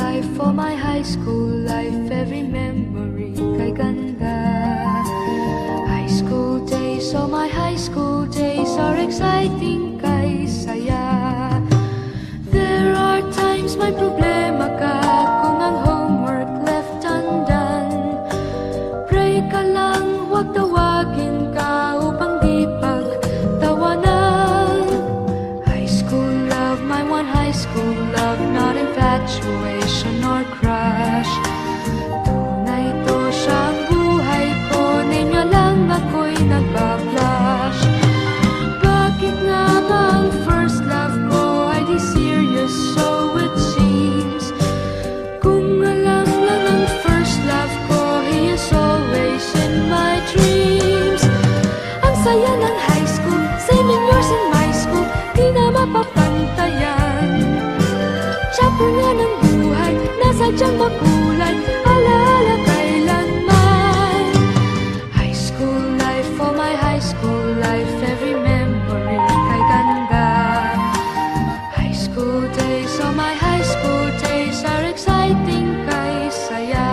life, for my high school life, every memory kay ganda. High school days, oh my high school days are exciting kay saya. There are times may problema ka kung ang homework left undone. Pray ka lang, huwag tawagin ka upang di pagtawanan. High school love, my one high school love, not infatuation or crush. Tunay to siyang buhay ko, niya lang ako'y nagbablush. Bakit nga ba ang first love ko ay di serious, so it seems? Kung alam lang ang first love ko, he is always in my dreams. Ang saya ng high school, 7 years in my school, di na mapapantayan. Chapter nga ng buhay, nasadyang makulay, alaala kailanman. High school life, for my high school life, every memory kay ganda. High school days, oh my high school days are exciting kay saya.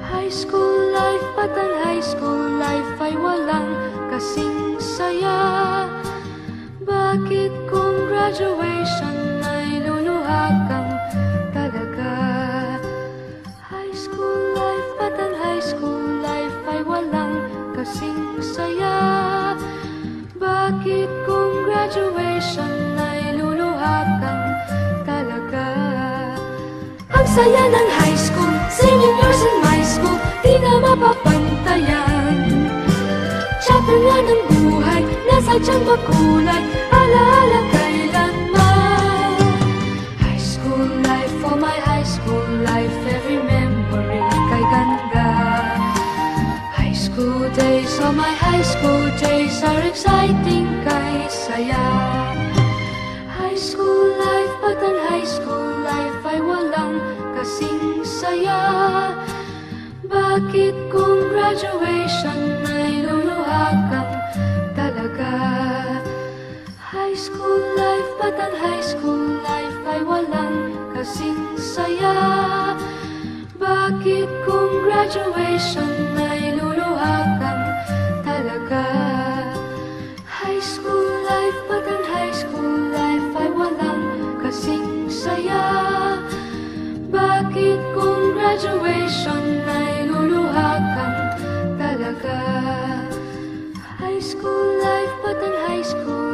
High school life, at ang high school life ay walang kasing saya. Bakit kung graduation ay luluha kang talaga? High school life, at ang high school life ay walang kasing saya. Bakit kung graduation ay luluha kang talaga? Ang saya ng high school, 7 years in my school, di na mapapantayan. Chapter nga ng buhay, nasadyang makulay, alaala kailanman. High school life, for my high school life, every memory kay ganda. High school days, oh my high school days are exciting kay saya. High school life, at ang high school life ay walang kasing saya. Bakit kung graduation ay luluha kang talaga? High school life, at ang high school life ay walang kasing saya. Bakit kung graduation ay luluha kang talaga? High school life, at ang high school life ay walang kasing saya. Bakit kung graduation ay luluha kang talaga? High school life, at ang high school